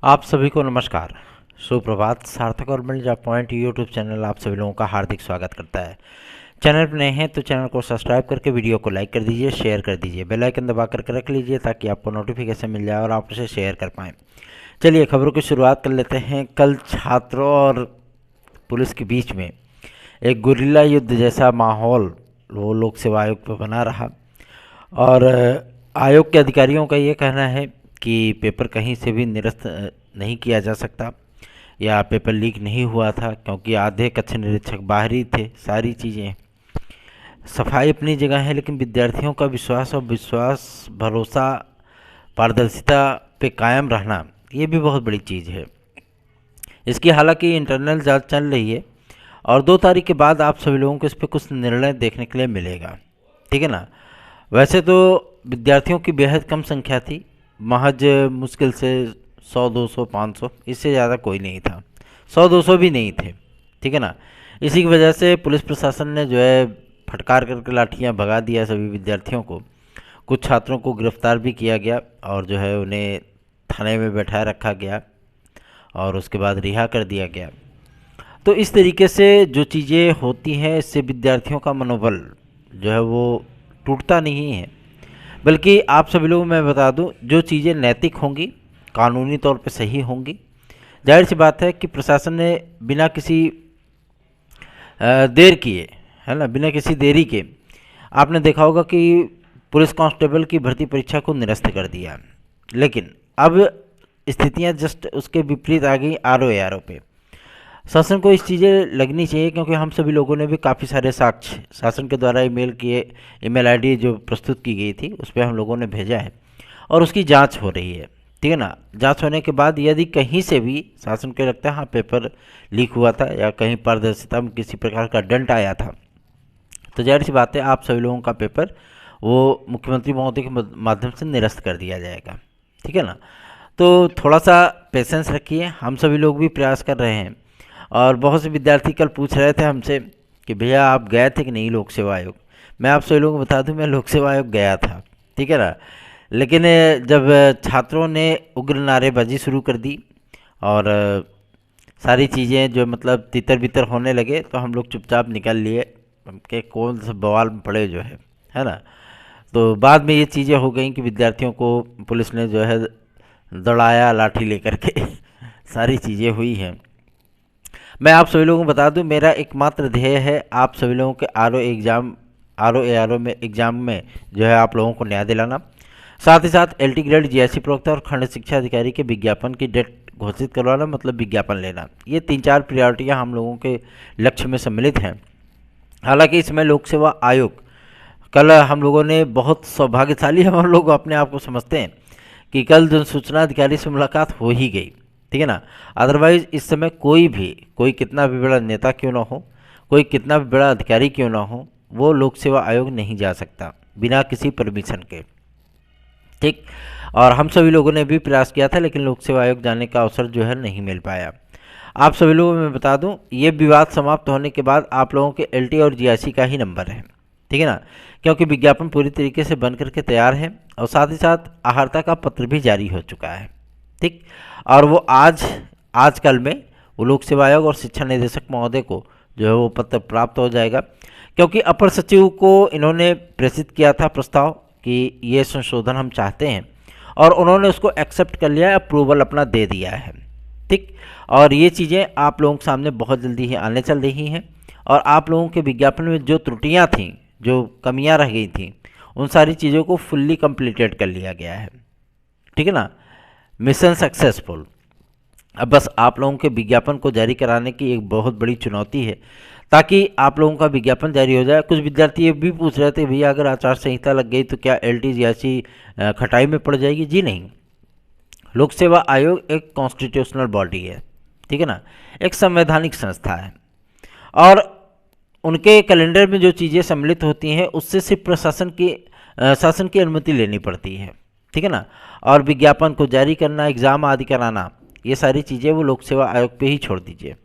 आप सभी को नमस्कार, सुप्रभात। सार्थक और मिल जा पॉइंट यूट्यूब चैनल आप सभी लोगों का हार्दिक स्वागत करता है। चैनल पर नए हैं तो चैनल को सब्सक्राइब करके वीडियो को लाइक कर दीजिए, शेयर कर दीजिए, बेल आइकन दबा करके रख लीजिए ताकि आपको नोटिफिकेशन मिल जाए और आप उसे शेयर कर पाएँ। चलिए खबरों की शुरुआत कर लेते हैं। कल छात्रों और पुलिस के बीच में एक गुरिल्ला युद्ध जैसा माहौल वो लोक सेवा आयोग पर बना रहा और आयोग के अधिकारियों का ये कहना है कि पेपर कहीं से भी निरस्त नहीं किया जा सकता या पेपर लीक नहीं हुआ था, क्योंकि आधे कक्ष निरीक्षक बाहर ही थे। सारी चीज़ें सफाई अपनी जगह है, लेकिन विद्यार्थियों का विश्वास भरोसा पारदर्शिता पे कायम रहना ये भी बहुत बड़ी चीज़ है। इसकी हालांकि इंटरनल जांच चल रही है और 2 तारीख के बाद आप सभी लोगों को इस पर कुछ निर्णय देखने के लिए मिलेगा, ठीक है ना। वैसे तो विद्यार्थियों की बेहद कम संख्या थी, महज मुश्किल से 100-200 500, इससे ज़्यादा कोई नहीं था। 100-200 भी नहीं थे, ठीक है ना। इसी की वजह से पुलिस प्रशासन ने जो है फटकार करके लाठियाँ भगा दिया सभी विद्यार्थियों को। कुछ छात्रों को गिरफ्तार भी किया गया और जो है उन्हें थाने में बैठाए रखा गया और उसके बाद रिहा कर दिया गया। तो इस तरीके से जो चीज़ें होती हैं, इससे विद्यार्थियों का मनोबल जो है वो टूटता नहीं है, बल्कि आप सभी लोगों मैं बता दूं, जो चीज़ें नैतिक होंगी, कानूनी तौर पे सही होंगी, जाहिर सी बात है कि प्रशासन ने बिना किसी देर किए, है ना, बिना किसी देरी के, आपने देखा होगा कि पुलिस कांस्टेबल की भर्ती परीक्षा को निरस्त कर दिया। लेकिन अब स्थितियां जस्ट उसके विपरीत आ गई आर ओ पे। शासन को इस चीज़ें लगनी चाहिए, क्योंकि हम सभी लोगों ने भी काफ़ी सारे साक्ष्य शासन के द्वारा ईमेल आईडी जो प्रस्तुत की गई थी उस पर हम लोगों ने भेजा है और उसकी जांच हो रही है, ठीक है ना। जांच होने के बाद यदि कहीं से भी शासन को लगता है हाँ पेपर लीक हुआ था या कहीं पारदर्शिता में किसी प्रकार का दंड आया था, तो जाहिर सी बात है आप सभी लोगों का पेपर वो मुख्यमंत्री महोदय के माध्यम से निरस्त कर दिया जाएगा, ठीक है ना। तो थोड़ा सा पेशेंस रखिए, हम सभी लोग भी प्रयास कर रहे हैं। और बहुत से विद्यार्थी कल पूछ रहे थे हमसे कि भैया आप गए थे कि नहीं लोक सेवा आयोग। मैं आप सभी लोगों को बता दूं, मैं लोक सेवा आयोग गया था, ठीक है ना। लेकिन जब छात्रों ने उग्र नारेबाजी शुरू कर दी और सारी चीज़ें जो मतलब तितर बितर होने लगे, तो हम लोग चुपचाप निकल लिए कि कौन से बवाल में पड़े जो है ना। तो बाद में ये चीज़ें हो गई कि विद्यार्थियों को पुलिस ने जो है दौड़ाया लाठी लेकर के सारी चीज़ें हुई हैं। मैं आप सभी लोगों को बता दूं, मेरा एकमात्र ध्येय है आप सभी लोगों के आर ओ में एग्ज़ाम में जो है आप लोगों को न्याय दिलाना। साथ ही साथ एलटी ग्रेड जीआईसी प्रवक्ता और खंड शिक्षा अधिकारी के विज्ञापन की डेट घोषित करवाना, मतलब विज्ञापन लेना। ये 3-4 प्रायोरिटियाँ हम लोगों के लक्ष्य में सम्मिलित हैं। हालांकि इसमें लोक सेवा आयोग, कल हम लोगों ने बहुत सौभाग्यशाली हम लोग अपने आप को समझते हैं कि कल जन सूचना अधिकारी से मुलाकात हो ही गई, ठीक है ना। अदरवाइज़ इस समय कोई कितना भी बड़ा नेता क्यों ना हो, कोई कितना भी बड़ा अधिकारी क्यों ना हो, वो लोक सेवा आयोग नहीं जा सकता बिना किसी परमिशन के, ठीक। और हम सभी लोगों ने भी प्रयास किया था, लेकिन लोक सेवा आयोग जाने का अवसर जो है नहीं मिल पाया। आप सभी लोगों को मैं बता दूं, ये विवाद समाप्त होने के बाद आप लोगों के एलटी और जीआईसी का ही नंबर है, ठीक है ना, क्योंकि विज्ञापन पूरी तरीके से बन करके तैयार है और साथ ही साथ आहारता का पत्र भी जारी हो चुका है, ठीक। और वो आजकल में वो लोक सेवा आयोग और शिक्षा निदेशक महोदय को जो है वो पत्र प्राप्त हो जाएगा, क्योंकि अपर सचिव को इन्होंने प्रेषित किया था प्रस्ताव कि ये संशोधन हम चाहते हैं और उन्होंने उसको एक्सेप्ट कर लिया है, अप्रूवल अपना दे दिया है, ठीक। और ये चीज़ें आप लोगों के सामने बहुत जल्दी ही आने चल रही हैं और आप लोगों के विज्ञापन में जो त्रुटियां थीं, जो कमियां रह गई थीं, उन सारी चीज़ों को फुल्ली कंप्लीटेड कर लिया गया है, ठीक है ना। Mission successful. अब बस आप लोगों के विज्ञापन को जारी कराने की एक बहुत बड़ी चुनौती है, ताकि आप लोगों का विज्ञापन जारी हो जाए। कुछ विद्यार्थी ये भी पूछ रहे थे भैया अगर आचार संहिता लग गई तो क्या एलटी जीआईसी खटाई में पड़ जाएगी। जी नहीं, लोक सेवा आयोग एक कॉन्स्टिट्यूशनल बॉडी है, ठीक है ना, एक संवैधानिक संस्था है और उनके कैलेंडर में जो चीज़ें सम्मिलित होती हैं उससे सिर्फ शासन की अनुमति लेनी पड़ती है, ठीक है ना। और विज्ञापन को जारी करना, एग्ज़ाम आदि कराना, ये सारी चीज़ें वो लोक सेवा आयोग पे ही छोड़ दीजिए,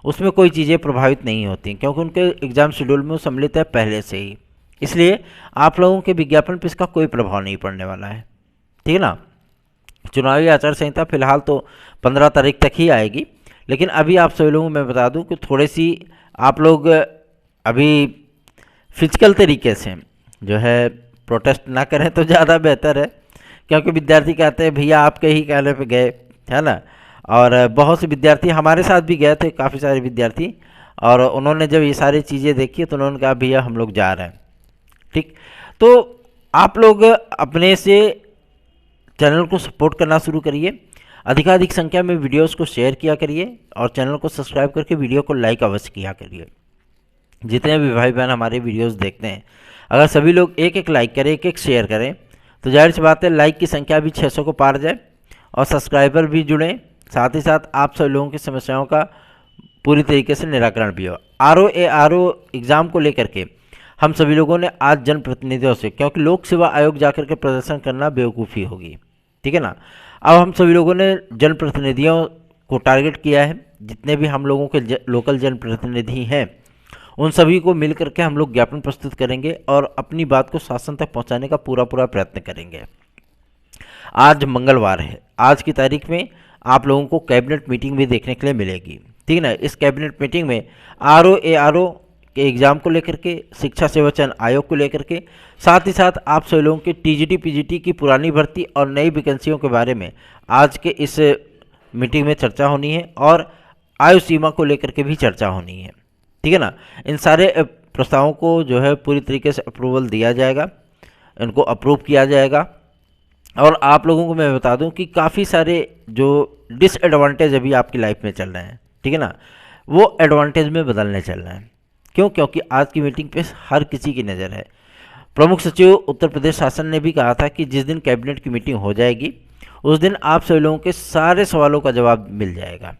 उसमें कोई चीज़ें प्रभावित नहीं होती, क्योंकि उनके एग्ज़ाम शेड्यूल में वो सम्मिलित है पहले से ही। इसलिए आप लोगों के विज्ञापन पर इसका कोई प्रभाव नहीं पड़ने वाला है, ठीक है ना। चुनावी आचार संहिता फिलहाल तो 15 तारीख तक ही आएगी, लेकिन अभी आप सभी लोगों को मैं बता दूं कि थोड़ी सी आप लोग अभी फिजिकल तरीके से जो है प्रोटेस्ट ना करें तो ज़्यादा बेहतर है, क्योंकि विद्यार्थी कहते हैं भैया आपके ही कहने पे गए, है ना। और बहुत से विद्यार्थी हमारे साथ भी गए थे, काफ़ी सारे विद्यार्थी, और उन्होंने जब ये सारी चीज़ें देखी तो उन्होंने कहा भैया हम लोग जा रहे हैं। ठीक, तो आप लोग अपने से चैनल को सपोर्ट करना शुरू करिए, अधिकाधिक संख्या में वीडियोस को शेयर किया करिए और चैनल को सब्सक्राइब करके वीडियो को लाइक अवश्य किया करिए। जितने भी भाई बहन हमारे वीडियोस देखते हैं, अगर सभी लोग एक एक लाइक करें, एक एक शेयर करें, तो जाहिर सी बात है लाइक की संख्या भी 600 को पार जाए और सब्सक्राइबर भी जुड़ें, साथ ही साथ आप सभी लोगों की समस्याओं का पूरी तरीके से निराकरण भी हो। आरओ एग्ज़ाम को लेकर के हम सभी लोगों ने आज जनप्रतिनिधियों से, क्योंकि लोक सेवा आयोग जाकर के प्रदर्शन करना बेवकूफ़ी होगी, ठीक है ना। अब हम सभी लोगों ने जनप्रतिनिधियों को टारगेट किया है, जितने भी हम लोगों के लोकल जनप्रतिनिधि हैं उन सभी को मिल करके हम लोग ज्ञापन प्रस्तुत करेंगे और अपनी बात को शासन तक पहुंचाने का पूरा प्रयत्न करेंगे। आज मंगलवार है, आज की तारीख में आप लोगों को कैबिनेट मीटिंग भी देखने के लिए मिलेगी, ठीक है ना। इस कैबिनेट मीटिंग में आरओ के एग्ज़ाम को लेकर के, शिक्षा सेवा चयन आयोग को लेकर के, साथ ही साथ आप सभी लोगों के टीजीटी पीजीटी की पुरानी भर्ती और नई वैकेंसियों के बारे में आज के इस मीटिंग में चर्चा होनी है और आयु सीमा को लेकर के भी चर्चा होनी है, ठीक है ना। इन सारे प्रस्तावों को जो है पूरी तरीके से अप्रूवल दिया जाएगा, इनको अप्रूव किया जाएगा। और आप लोगों को मैं बता दूं कि काफ़ी सारे जो डिसएडवांटेज अभी आपकी लाइफ में चल रहे हैं, ठीक है ना, वो एडवांटेज में बदलने चल रहे हैं। क्यों? क्योंकि आज की मीटिंग पे हर किसी की नज़र है। प्रमुख सचिव उत्तर प्रदेश शासन ने भी कहा था कि जिस दिन कैबिनेट की मीटिंग हो जाएगी उस दिन आप सभी लोगों के सारे सवालों का जवाब मिल जाएगा।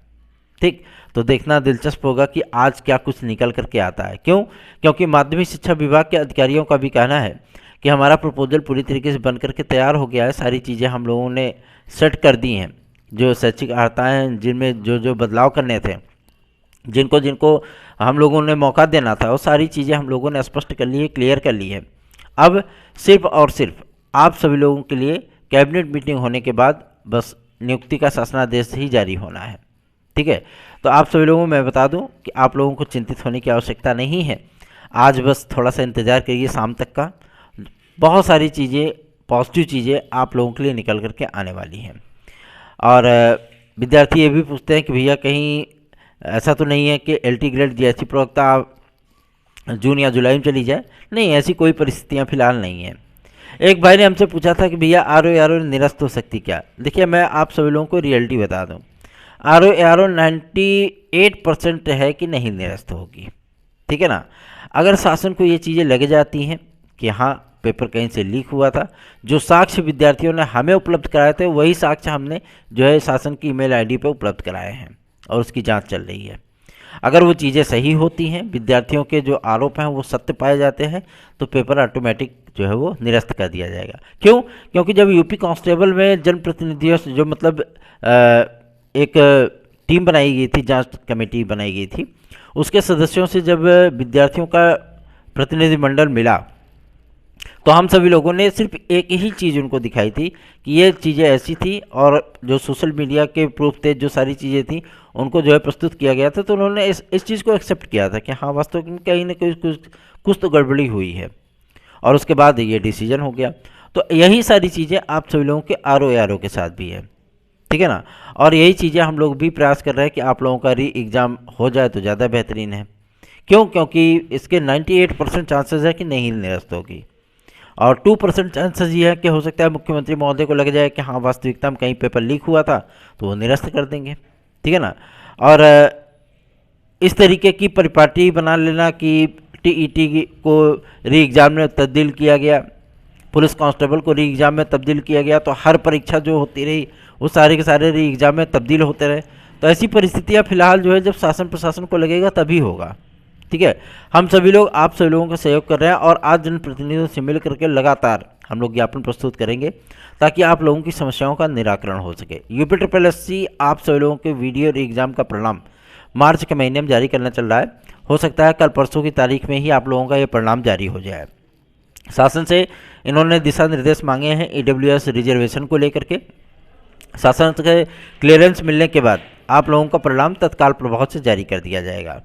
ठीक, तो देखना दिलचस्प होगा कि आज क्या कुछ निकल करके आता है। क्यों? क्योंकि माध्यमिक शिक्षा विभाग के अधिकारियों का भी कहना है कि हमारा प्रपोजल पूरी तरीके से बन करके तैयार हो गया है, सारी चीज़ें हम लोगों ने सेट कर दी हैं। जो शैक्षिक अर्हताएँ जिनमें जो जो बदलाव करने थे, जिनको जिनको हम लोगों ने मौका देना था, वो सारी चीज़ें हम लोगों ने स्पष्ट कर ली है, क्लियर कर ली है। अब सिर्फ और सिर्फ आप सभी लोगों के लिए कैबिनेट मीटिंग होने के बाद बस नियुक्ति का शासनादेश ही जारी होना है, ठीक है। तो आप सभी लोगों को मैं बता दूं कि आप लोगों को चिंतित होने की आवश्यकता नहीं है। आज बस थोड़ा सा इंतज़ार करिए शाम तक का, बहुत सारी चीज़ें, पॉजिटिव चीज़ें आप लोगों के लिए निकल करके आने वाली हैं। और विद्यार्थी ये भी पूछते हैं कि भैया कहीं ऐसा तो नहीं है कि एलटी ग्रेड जीएसटी प्रवक्ता जून या जुलाई में चली जाए? नहीं, ऐसी कोई परिस्थितियाँ फिलहाल नहीं है। एक भाई ने हमसे पूछा था कि भैया आरओ निरस्त हो सकती क्या? देखिए, मैं आप सभी लोगों को रियलिटी बता दूं, आरओ 98% है कि नहीं निरस्त होगी, ठीक है ना। अगर शासन को ये चीज़ें लग जाती हैं कि हाँ पेपर कहीं से लीक हुआ था, जो साक्ष्य विद्यार्थियों ने हमें उपलब्ध कराए थे वही साक्ष्य हमने जो है शासन की ईमेल आईडी पर उपलब्ध कराए हैं और उसकी जांच चल रही है। अगर वो चीज़ें सही होती हैं, विद्यार्थियों के जो आरोप हैं वो सत्य पाए जाते हैं, तो पेपर ऑटोमेटिक जो है वो निरस्त कर दिया जाएगा। क्यों? क्योंकि जब यूपी कांस्टेबल में जनप्रतिनिधियों से जो मतलब एक टीम बनाई गई थी, जांच कमेटी बनाई गई थी, उसके सदस्यों से जब विद्यार्थियों का प्रतिनिधिमंडल मिला तो हम सभी लोगों ने सिर्फ एक ही चीज़ उनको दिखाई थी कि ये चीज़ें ऐसी थी, और जो सोशल मीडिया के प्रूफ थे, जो सारी चीज़ें थी उनको जो है प्रस्तुत किया गया था। तो उन्होंने इस चीज़ को एक्सेप्ट किया था कि हाँ वास्तव में कहीं ना कहीं कुछ तो गड़बड़ी हुई है, और उसके बाद ये डिसीजन हो गया। तो यही सारी चीज़ें आप सभी लोगों के आरओ के साथ भी है, ठीक है ना। और यही चीज़ें हम लोग भी प्रयास कर रहे हैं कि आप लोगों का री एग्ज़ाम हो जाए तो ज़्यादा बेहतरीन है। क्यों? क्योंकि इसके 98% चांसेस है कि नहीं निरस्त होगी, और 2% चांसेस ये है कि हो सकता है मुख्यमंत्री महोदय को लग जाए कि हाँ वास्तविकता में कहीं पेपर लीक हुआ था, तो वो निरस्त कर देंगे, ठीक है ना। और इस तरीके की परिपाटी बना लेना कि टीईटी को री एग्ज़ाम में तब्दील किया गया, पुलिस कांस्टेबल को री एग्ज़ाम में तब्दील किया गया, तो हर परीक्षा जो होती रही वो सारे के सारे री एग्ज़ाम में तब्दील होते रहे। तो ऐसी परिस्थितियाँ फिलहाल जो है जब शासन प्रशासन को लगेगा तभी होगा, ठीक है। हम सभी लोग आप सभी लोगों का सहयोग कर रहे हैं, और आज जनप्रतिनिधियों से मिल करके लगातार हम लोग ज्ञापन प्रस्तुत करेंगे ताकि आप लोगों की समस्याओं का निराकरण हो सके। यूपी आप सभी लोगों के वीडियो एग्ज़ाम का परिणाम मार्च के महीने में जारी करना चल रहा है। हो सकता है कल परसों की तारीख में ही आप लोगों का ये परिणाम जारी हो जाए। शासन से इन्होंने दिशा निर्देश मांगे हैं ईडब्ल्यूएस रिजर्वेशन को लेकर के, शासन के क्लियरेंस मिलने के बाद आप लोगों का परिणाम तत्काल प्रभाव से जारी कर दिया जाएगा।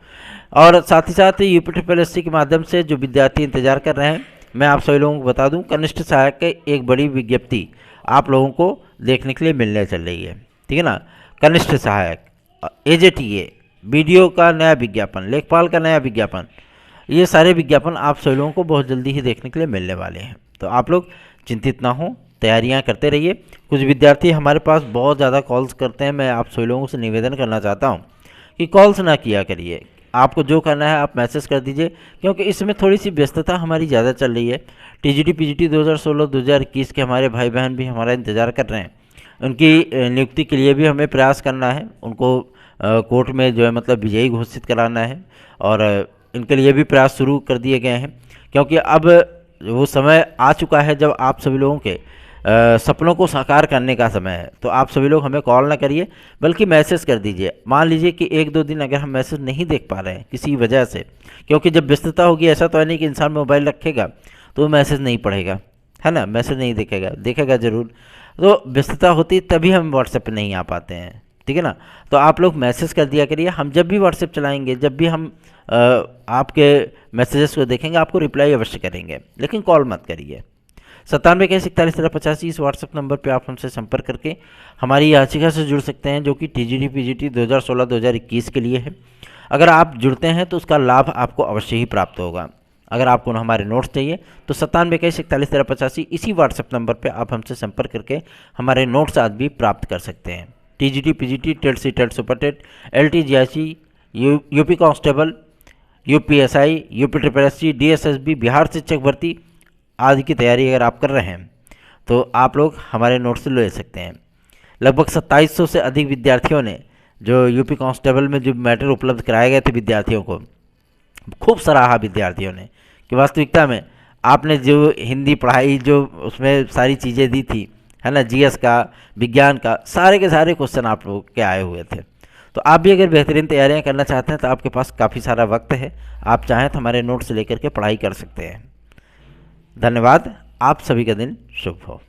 और साथ ही साथ UPSSC के माध्यम से जो विद्यार्थी इंतजार कर रहे हैं, मैं आप सभी लोगों को बता दूं, कनिष्ठ सहायक की एक बड़ी विज्ञप्ति आप लोगों को देखने के लिए मिलने चल रही है। ठीक है ना। कनिष्ठ सहायक, AJTA, BDO का नया विज्ञापन, लेखपाल का नया विज्ञापन, ये सारे विज्ञापन आप सभी लोगों को बहुत जल्दी ही देखने के लिए मिलने वाले हैं। तो आप लोग चिंतित ना हो, तैयारियां करते रहिए। कुछ विद्यार्थी हमारे पास बहुत ज़्यादा कॉल्स करते हैं, मैं आप सभी लोगों से निवेदन करना चाहता हूं कि कॉल्स ना किया करिए। आपको जो करना है आप मैसेज कर दीजिए, क्योंकि इसमें थोड़ी सी व्यस्तता हमारी ज़्यादा चल रही है। TGT PGT 2016-2021 के हमारे भाई बहन भी हमारा इंतज़ार कर रहे हैं। उनकी नियुक्ति के लिए भी हमें प्रयास करना है, उनको कोर्ट में जो है मतलब विजयी घोषित कराना है, और इनके लिए भी प्रयास शुरू कर दिए गए हैं, क्योंकि अब वो समय आ चुका है जब आप सभी लोगों के सपनों को साकार करने का समय है। तो आप सभी लोग हमें कॉल ना करिए, बल्कि मैसेज कर दीजिए। मान लीजिए कि 1-2 दिन अगर हम मैसेज नहीं देख पा रहे हैं किसी वजह से, क्योंकि जब व्यस्तता होगी, ऐसा तो है नहीं कि इंसान मोबाइल रखेगा तो मैसेज नहीं पढ़ेगा, है ना, मैसेज नहीं देखेगा, देखेगा ज़रूर। तो व्यस्तता होती तभी हम व्हाट्सएप पर नहीं आ पाते हैं। ठीक है ना। तो आप लोग मैसेज कर दिया करिए। हम जब भी व्हाट्सएप चलाएंगे, जब भी हम आपके मैसेजेस को देखेंगे, आपको रिप्लाई अवश्य करेंगे, लेकिन कॉल मत करिए। 97 इस व्हाट्सएप नंबर पे आप हमसे संपर्क करके हमारी याचिका से जुड़ सकते हैं, जो कि TGT PGT 2016-2021 के लिए है। अगर आप जुड़ते हैं तो उसका लाभ आपको अवश्य ही प्राप्त होगा। अगर आपको हमारे नोट्स चाहिए तो 97 इसी व्हाट्सएप नंबर पे आप हमसे संपर्क करके हमारे नोट्स आज भी प्राप्त कर सकते हैं। TGT PGT, TET C TET super TET, LT GIC, UP constable, UPSI, UPSSC, DSSB, Bihar शिक्षक भर्ती आदि की तैयारी अगर आप कर रहे हैं तो आप लोग हमारे नोट से ले सकते हैं। लगभग 2700 से अधिक विद्यार्थियों ने जो UP कांस्टेबल में जो मैटर उपलब्ध कराए गए थे विद्यार्थियों को, खूब सराहा विद्यार्थियों ने कि वास्तविकता में आपने जो हिंदी पढ़ाई जो उसमें सारी चीज़ें दी थी, है ना, GS का, विज्ञान का, सारे के सारे क्वेश्चन आप लोग के आए हुए थे। तो आप भी अगर बेहतरीन तैयारियां करना चाहते हैं तो आपके पास काफ़ी सारा वक्त है, आप चाहें तो हमारे नोट्स लेकर के पढ़ाई कर सकते हैं। धन्यवाद। आप सभी का दिन शुभ हो।